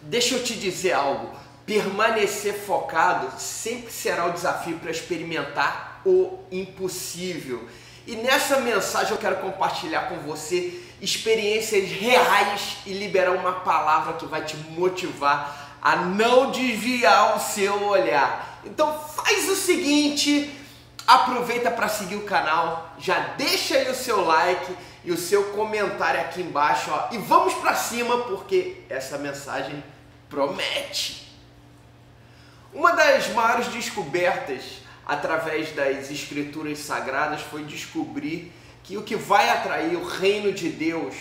Deixa eu te dizer algo, permanecer focado sempre será o desafio para experimentar o impossível. E nessa mensagem eu quero compartilhar com você experiências reais e liberar uma palavra que vai te motivar a não desviar o seu olhar. Então faz o seguinte, aproveita para seguir o canal, já deixa aí o seu like e o seu comentário aqui embaixo, ó, e vamos para cima porque essa mensagem promete. Uma das maiores descobertas através das escrituras sagradas foi descobrir que o que vai atrair o reino de Deus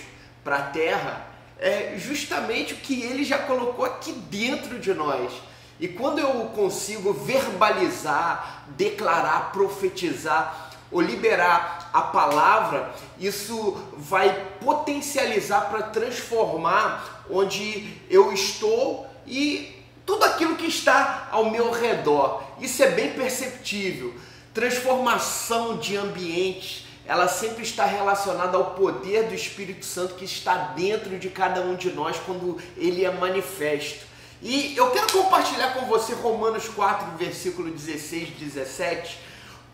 para a terra é justamente o que ele já colocou aqui dentro de nós. E quando eu consigo verbalizar, declarar, profetizar ou liberar a palavra, isso vai potencializar para transformar onde eu estou e tudo aquilo que está ao meu redor. Isso é bem perceptível. Transformação de ambientes, ela sempre está relacionada ao poder do Espírito Santo que está dentro de cada um de nós quando ele é manifesto. E eu quero compartilhar com você Romanos 4, versículo 16 e 17,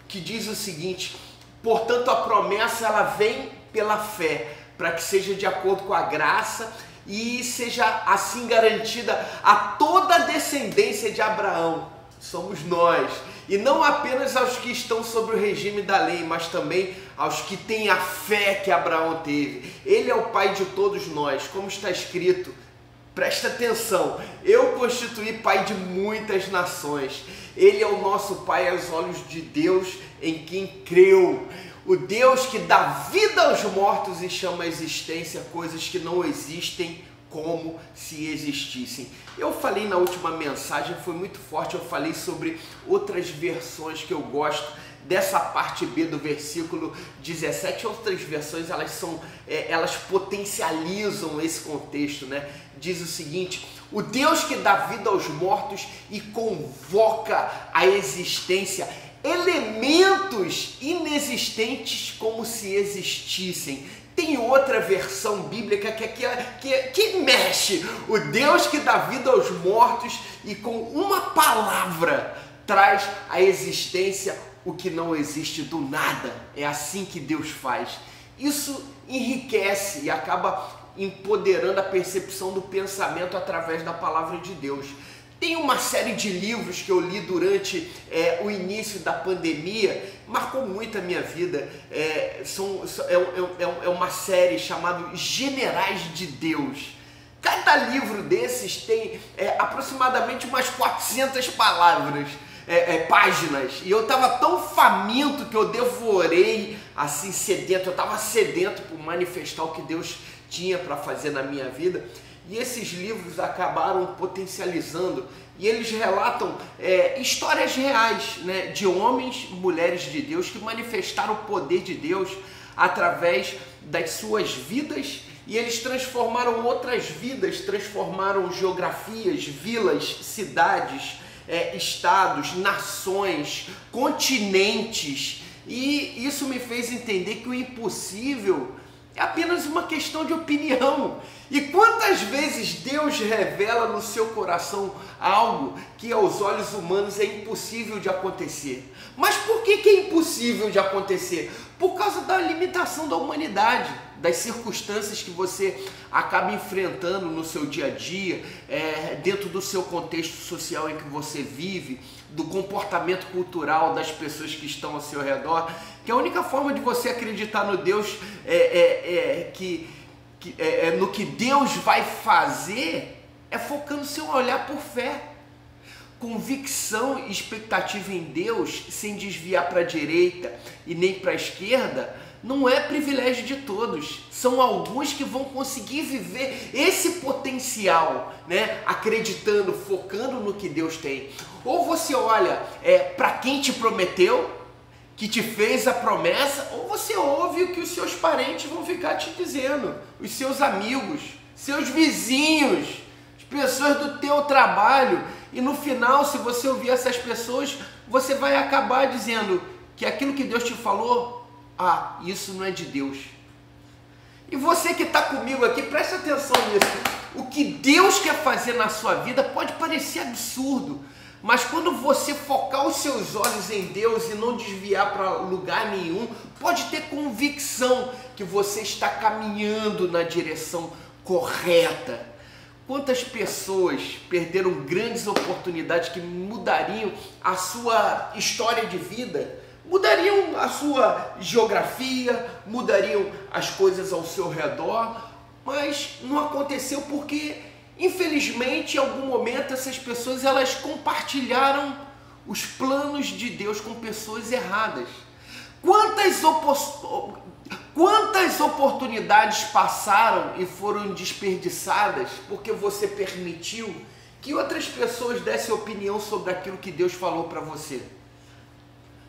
que diz o seguinte: portanto a promessa ela vem pela fé, para que seja de acordo com a graça e seja assim garantida a toda a descendência de Abraão. Somos nós, e não apenas aos que estão sob o regime da lei, mas também aos que têm a fé que Abraão teve. Ele é o pai de todos nós, como está escrito. Presta atenção, eu constituí pai de muitas nações. Ele é o nosso pai aos olhos de Deus em quem creu. O Deus que dá vida aos mortos e chama à existência coisas que não existem como se existissem. Eu falei na última mensagem, foi muito forte, eu falei sobre outras versões que eu gosto dessa parte B do versículo 17. Outras versões, elas potencializam esse contexto, né? Diz o seguinte: o Deus que dá vida aos mortos e convoca à existência elementos inexistentes como se existissem. Tem outra versão bíblica que mexe. O Deus que dá vida aos mortos e com uma palavra traz à existência o que não existe do nada. É assim que Deus faz. Isso enriquece e acaba empoderando a percepção do pensamento através da palavra de Deus. Tem uma série de livros que eu li durante o início da pandemia, marcou muito a minha vida. É uma série chamada Generais de Deus. Cada livro desses tem aproximadamente umas 400 palavras, páginas. E eu estava tão faminto que eu devorei, assim, sedento. Eu estava sedento por manifestar o que Deus tinha para fazer na minha vida. E esses livros acabaram potencializando e eles relatam histórias reais, né, de homens e mulheres de Deus que manifestaram o poder de Deus através das suas vidas, e eles transformaram outras vidas, transformaram geografias, vilas, cidades, estados, nações, continentes. E isso me fez entender que o impossível é apenas uma questão de opinião. E quantas vezes Deus revela no seu coração algo que aos olhos humanos é impossível de acontecer? Mas por que é impossível de acontecer? Por causa da limitação da humanidade, das circunstâncias que você acaba enfrentando no seu dia a dia, dentro do seu contexto social em que você vive, do comportamento cultural das pessoas que estão ao seu redor, que a única forma de você acreditar no Deus no que Deus vai fazer é focando seu olhar por fé. Convicção e expectativa em Deus, sem desviar para a direita e nem para a esquerda, não é privilégio de todos. São alguns que vão conseguir viver esse potencial, né? Acreditando, focando no que Deus tem. Ou você olha para quem te prometeu, que te fez a promessa, ou você ouve o que os seus parentes vão ficar te dizendo, os seus amigos, seus vizinhos, as pessoas do teu trabalho. E no final, se você ouvir essas pessoas, você vai acabar dizendo que aquilo que Deus te falou, isso não é de Deus. E você que está comigo aqui, preste atenção nisso. O que Deus quer fazer na sua vida pode parecer absurdo, mas quando você focar os seus olhos em Deus e não desviar para lugar nenhum, pode ter convicção que você está caminhando na direção correta. Quantas pessoas perderam grandes oportunidades que mudariam a sua história de vida, mudariam a sua geografia, mudariam as coisas ao seu redor, mas não aconteceu porque, infelizmente, em algum momento essas pessoas elas compartilharam os planos de Deus com pessoas erradas. Quantas oportunidades passaram e foram desperdiçadas porque você permitiu que outras pessoas dessem opinião sobre aquilo que Deus falou para você?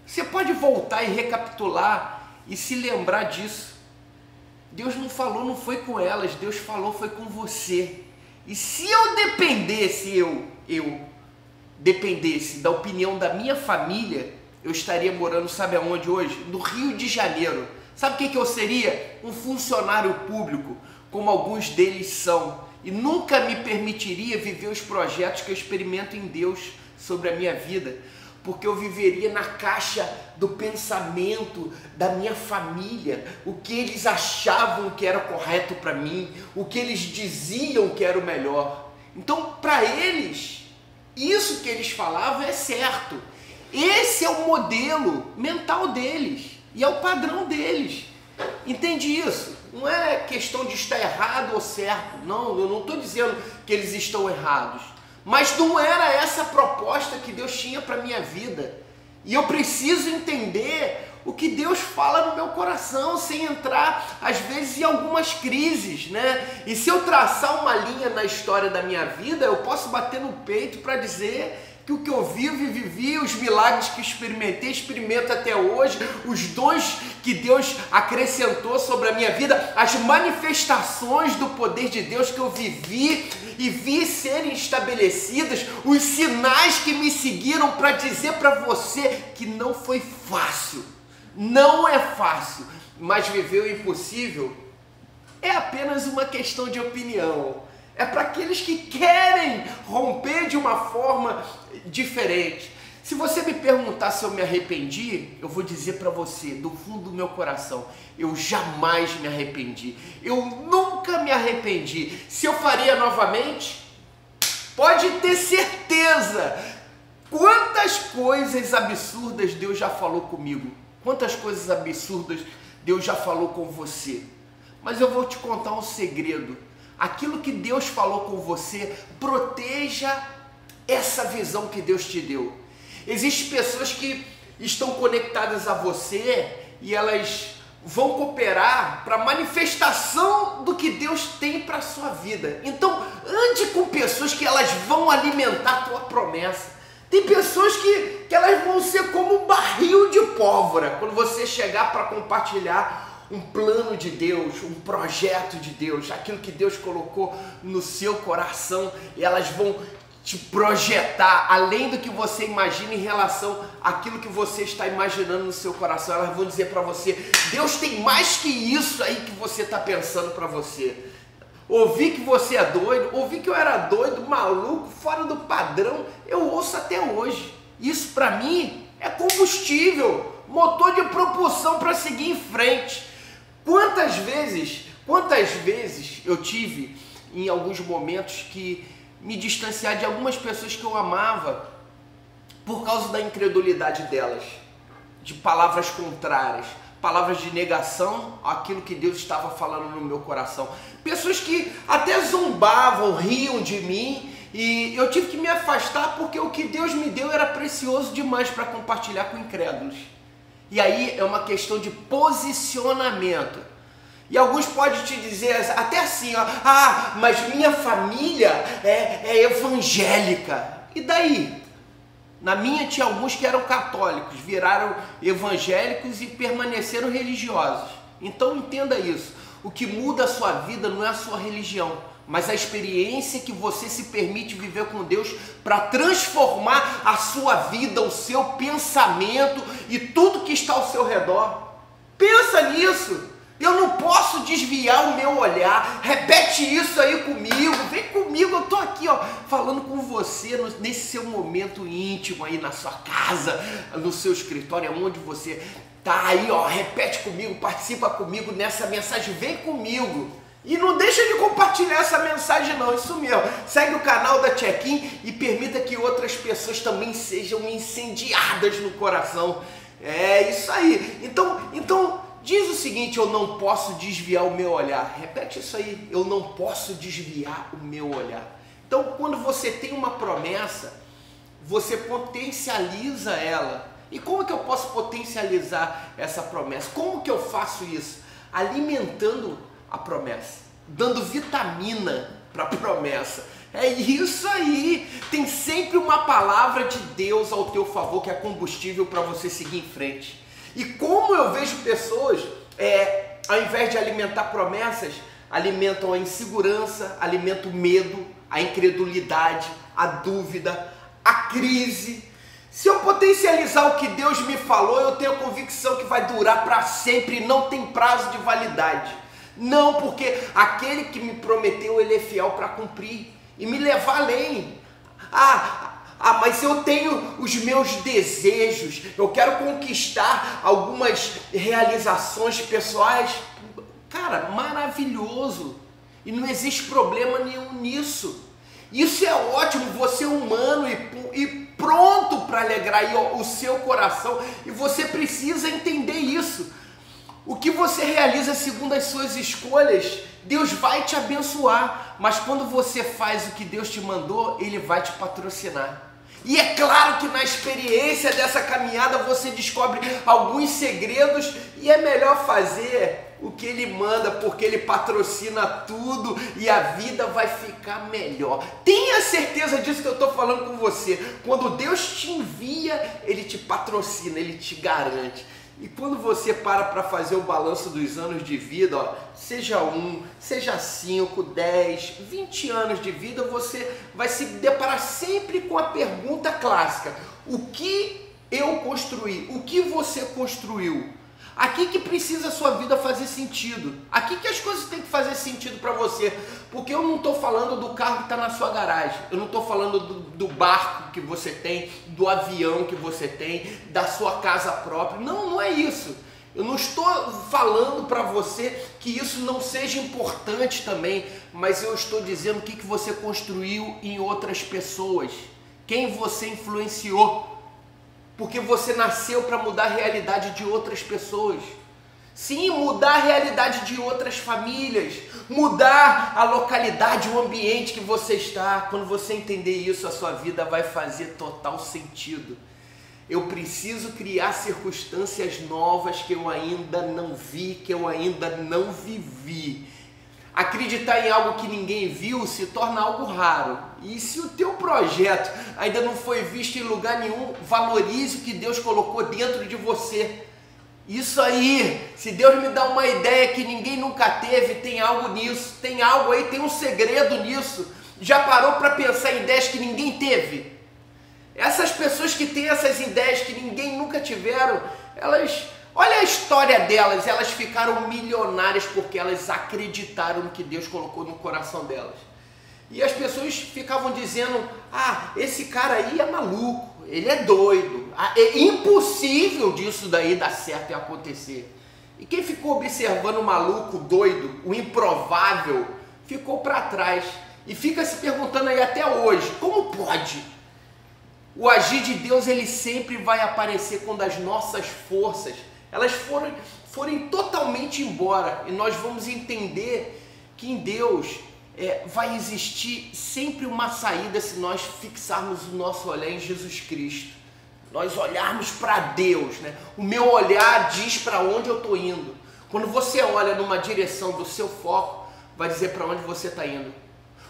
Você pode voltar e recapitular e se lembrar disso. Deus não falou, não foi com elas, Deus falou, foi com você. E se eu dependesse da opinião da minha família, eu estaria morando, sabe aonde hoje? No Rio de Janeiro. Sabe o que eu seria? Um funcionário público, como alguns deles são. E nunca me permitiria viver os projetos que eu experimento em Deus sobre a minha vida, porque eu viveria na caixa do pensamento da minha família, o que eles achavam que era correto para mim, o que eles diziam que era o melhor. Então, para eles, isso que eles falavam é certo. Esse é o modelo mental deles e é o padrão deles. Entende isso? Não é questão de estar errado ou certo. Não, eu não estou dizendo que eles estão errados. Mas não era essa a proposta que Deus tinha para a minha vida. E eu preciso entender o que Deus fala no meu coração, sem entrar, às vezes, em algumas crises, né? E se eu traçar uma linha na história da minha vida, eu posso bater no peito para dizer que o que eu vivo e vivi, os milagres que experimentei, experimento até hoje, os dons que Deus acrescentou sobre a minha vida, as manifestações do poder de Deus que eu vivi e vi serem estabelecidas, os sinais que me seguiram para dizer para você que não foi fácil, não é fácil, mas viver o impossível é apenas uma questão de opinião. É para aqueles que querem romper de uma forma diferente. Se você me perguntar se eu me arrependi, eu vou dizer para você, do fundo do meu coração, eu jamais me arrependi. Eu nunca me arrependi. Se eu faria novamente, pode ter certeza. Quantas coisas absurdas Deus já falou comigo. Quantas coisas absurdas Deus já falou com você. Mas eu vou te contar um segredo. Aquilo que Deus falou com você, proteja essa visão que Deus te deu. Existem pessoas que estão conectadas a você e elas vão cooperar para a manifestação do que Deus tem para a sua vida. Então, ande com pessoas que elas vão alimentar a tua promessa. Tem pessoas que elas vão ser como um barril de pólvora quando você chegar para compartilhar um plano de Deus, um projeto de Deus, aquilo que Deus colocou no seu coração, e elas vão te projetar além do que você imagina em relação àquilo que você está imaginando no seu coração. Elas vão dizer para você, Deus tem mais que isso aí que você está pensando para você. Ouvi que você é doido, ouvi que eu era doido, maluco, fora do padrão, eu ouço até hoje. Isso para mim é combustível, motor de propulsão para seguir em frente. Quantas vezes eu tive em alguns momentos que me distanciar de algumas pessoas que eu amava por causa da incredulidade delas, de palavras contrárias, palavras de negação àquilo que Deus estava falando no meu coração. Pessoas que até zombavam, riam de mim, e eu tive que me afastar porque o que Deus me deu era precioso demais para compartilhar com incrédulos. E aí é uma questão de posicionamento. E alguns podem te dizer até assim, ó, mas minha família é evangélica. E daí? Na minha tinha alguns que eram católicos, viraram evangélicos e permaneceram religiosos. Então entenda isso. O que muda a sua vida não é a sua religião, mas a experiência que você se permite viver com Deus para transformar a sua vida, o seu pensamento e tudo que está ao seu redor. Pensa nisso. Eu não posso desviar o meu olhar. Repete isso aí comigo. Vem comigo, eu tô aqui, ó, falando com você nesse seu momento íntimo aí na sua casa, no seu escritório, onde você tá aí, ó. Repete comigo, participa comigo nessa mensagem. Vem comigo. E não deixa de compartilhar essa mensagem não, isso mesmo. Segue o canal da Check-in e permita que outras pessoas também sejam incendiadas no coração. É isso aí. Então diz o seguinte: eu não posso desviar o meu olhar. Repete isso aí: eu não posso desviar o meu olhar. Então, quando você tem uma promessa, você potencializa ela. E como que eu posso potencializar essa promessa? Como que eu faço isso? Alimentando a promessa, dando vitamina para a promessa. É isso aí. Tem sempre uma palavra de Deus ao teu favor que é combustível para você seguir em frente. E como eu vejo pessoas, ao invés de alimentar promessas, alimentam a insegurança, alimentam o medo, a incredulidade, a dúvida, a crise. Se eu potencializar o que Deus me falou, eu tenho a convicção que vai durar para sempre e não tem prazo de validade. Não, porque aquele que me prometeu, ele é fiel para cumprir e me levar além. Mas eu tenho os meus desejos, eu quero conquistar algumas realizações pessoais. Cara, maravilhoso. E não existe problema nenhum nisso. Isso é ótimo, você é humano e pronto para alegrar o seu coração. E você precisa entender isso. O que você realiza segundo as suas escolhas, Deus vai te abençoar. Mas quando você faz o que Deus te mandou, Ele vai te patrocinar. E é claro que na experiência dessa caminhada você descobre alguns segredos e é melhor fazer o que Ele manda, porque Ele patrocina tudo e a vida vai ficar melhor. Tenha certeza disso que eu estou falando com você. Quando Deus te envia, Ele te patrocina, Ele te garante. E quando você para fazer o balanço dos anos de vida, ó, seja 1, seja 5, 10, 20 anos de vida, você vai se deparar sempre com a pergunta clássica: o que eu construí? O que você construiu? Aqui que precisa a sua vida fazer sentido. Aqui que as coisas têm que fazer sentido para você. Porque eu não estou falando do carro que está na sua garagem. Eu não estou falando do barco que você tem, do avião que você tem, da sua casa própria. Não, não é isso. Eu não estou falando para você que isso não seja importante também. Mas eu estou dizendo o que você construiu em outras pessoas. Quem você influenciou. Porque você nasceu para mudar a realidade de outras pessoas. Sim, mudar a realidade de outras famílias. Mudar a localidade, o ambiente que você está. Quando você entender isso, a sua vida vai fazer total sentido. Eu preciso criar circunstâncias novas que eu ainda não vi, que eu ainda não vivi. Acreditar em algo que ninguém viu se torna algo raro. E se o teu projeto ainda não foi visto em lugar nenhum, valorize o que Deus colocou dentro de você. Isso aí, se Deus me dá uma ideia que ninguém nunca teve, tem algo nisso, tem algo aí, tem um segredo nisso. Já parou para pensar em ideias que ninguém teve? Essas pessoas que têm essas ideias que ninguém nunca tiveram, olha a história delas, elas ficaram milionárias porque elas acreditaram no que Deus colocou no coração delas. E as pessoas ficavam dizendo: esse cara aí é maluco, ele é doido, é impossível disso daí dar certo e acontecer. E quem ficou observando o maluco, doido, o improvável, ficou para trás e fica se perguntando aí até hoje: como pode? O agir de Deus, ele sempre vai aparecer quando as nossas forças elas forem totalmente embora, e nós vamos entender que em Deus vai existir sempre uma saída se nós fixarmos o nosso olhar em Jesus Cristo. Nós olharmos para Deus, né? O meu olhar diz para onde eu estou indo. Quando você olha numa direção do seu foco, vai dizer para onde você está indo.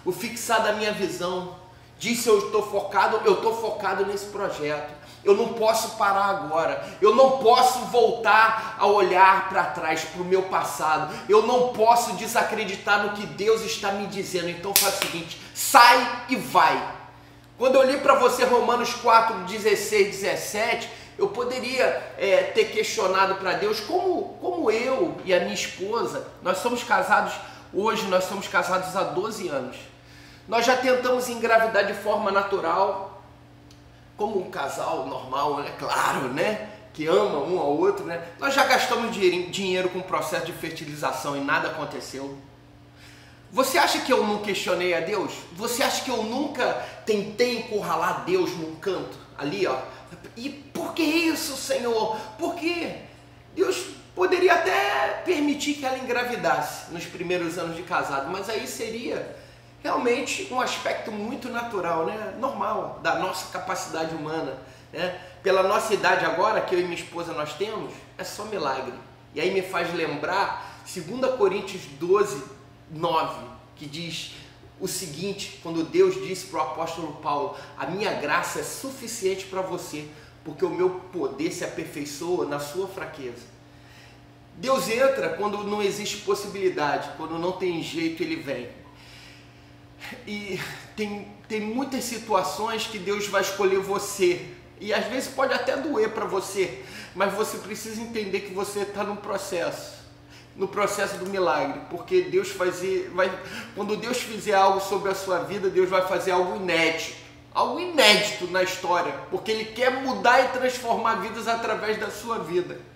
O fixar da minha visão diz se eu estou focado nesse projeto. Eu não posso parar agora, eu não posso voltar a olhar para trás, para o meu passado, eu não posso desacreditar no que Deus está me dizendo. Então faz o seguinte: sai e vai. Quando eu li para você Romanos 4, 16, 17, Eu poderia ter questionado para Deus como eu e a minha esposa, nós somos casados, hoje nós somos casados há 12 anos. Nós já tentamos engravidar de forma natural, como um casal normal, é claro, né? Que ama um ao outro, né? Nós já gastamos dinheiro com o processo de fertilização e nada aconteceu. Você acha que eu não questionei a Deus? Você acha que eu nunca tentei encurralar Deus num canto? Ali, ó. E por que isso, Senhor? Por quê? Deus poderia até permitir que ela engravidasse nos primeiros anos de casado, mas aí seria realmente um aspecto muito natural, né? Normal, da nossa capacidade humana, né? Pela nossa idade agora, que eu e minha esposa nós temos, é só milagre. E aí me faz lembrar 2 Coríntios 12, 9, que diz o seguinte, quando Deus disse para o apóstolo Paulo: a minha graça é suficiente para você, porque o meu poder se aperfeiçoa na sua fraqueza. Deus entra quando não existe possibilidade, quando não tem jeito, Ele vem. E tem muitas situações que Deus vai escolher você, e às vezes pode até doer para você, mas você precisa entender que você está no processo do milagre, porque Deus quando Deus fizer algo sobre a sua vida, Deus vai fazer algo inédito na história, porque Ele quer mudar e transformar vidas através da sua vida.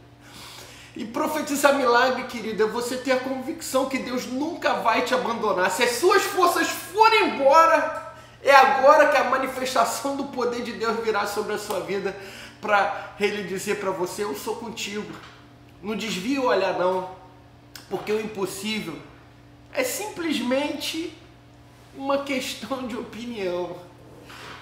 E profetizar milagre, querida, é você ter a convicção que Deus nunca vai te abandonar. Se as suas forças forem embora, é agora que a manifestação do poder de Deus virá sobre a sua vida, para Ele dizer para você: eu sou contigo. Não desvie o olhar não, porque o impossível é simplesmente uma questão de opinião.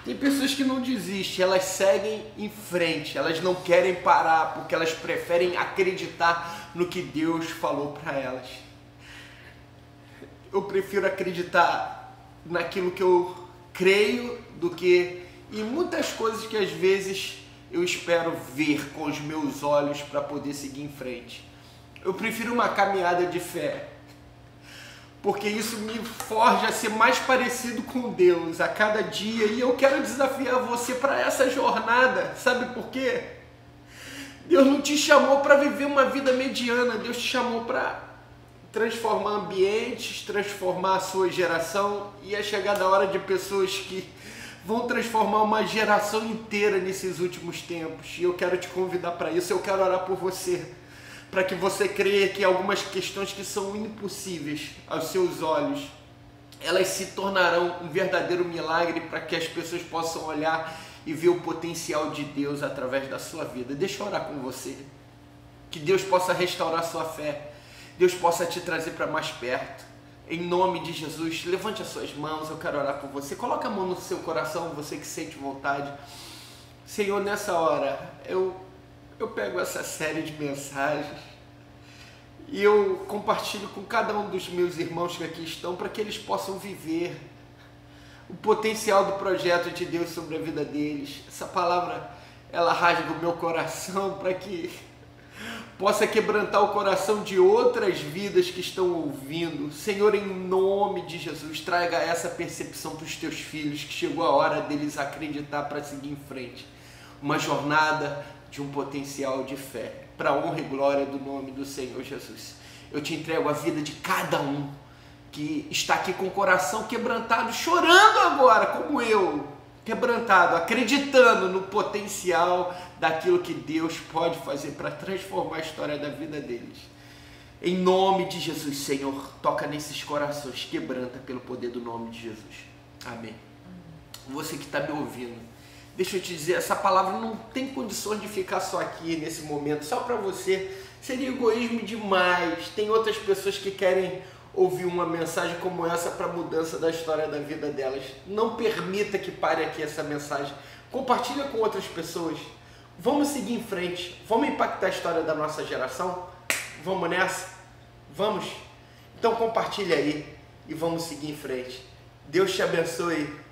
Tem pessoas que não desistem, elas seguem em frente, elas não querem parar, porque elas preferem acreditar no que Deus falou para elas. Eu prefiro acreditar naquilo que eu creio do que em muitas coisas que às vezes eu espero ver com os meus olhos para poder seguir em frente. Eu prefiro uma caminhada de fé, porque isso me forja a ser mais parecido com Deus a cada dia, e eu quero desafiar você para essa jornada. Sabe por quê? Deus não te chamou para viver uma vida mediana, Deus te chamou para transformar ambientes, transformar a sua geração, e é chegada a hora de pessoas que vão transformar uma geração inteira nesses últimos tempos, e eu quero te convidar para isso. Eu quero orar por você, para que você creia que algumas questões que são impossíveis aos seus olhos, elas se tornarão um verdadeiro milagre, para que as pessoas possam olhar e ver o potencial de Deus através da sua vida. Deixa eu orar com você. Que Deus possa restaurar sua fé, Deus possa te trazer para mais perto. Em nome de Jesus, levante as suas mãos, eu quero orar por você. Coloque a mão no seu coração, você que sente vontade. Senhor, nessa hora, eu pego essa série de mensagens e eu compartilho com cada um dos meus irmãos que aqui estão, para que eles possam viver o potencial do projeto de Deus sobre a vida deles. Essa palavra, ela rasga o meu coração para que possa quebrantar o coração de outras vidas que estão ouvindo. Senhor, em nome de Jesus, traga essa percepção para os teus filhos, que chegou a hora deles acreditar para seguir em frente. Uma jornada de um potencial de fé, para a honra e glória do nome do Senhor Jesus. Eu te entrego a vida de cada um que está aqui com o coração quebrantado, chorando agora, como eu, quebrantado, acreditando no potencial daquilo que Deus pode fazer para transformar a história da vida deles. Em nome de Jesus, Senhor, toca nesses corações, quebranta pelo poder do nome de Jesus. Amém. Você que está me ouvindo, deixa eu te dizer, essa palavra não tem condições de ficar só aqui nesse momento, só para você. Seria egoísmo demais. Tem outras pessoas que querem ouvir uma mensagem como essa para a mudança da história da vida delas. Não permita que pare aqui essa mensagem. Compartilha com outras pessoas. Vamos seguir em frente. Vamos impactar a história da nossa geração? Vamos nessa? Vamos? Então compartilha aí e vamos seguir em frente. Deus te abençoe.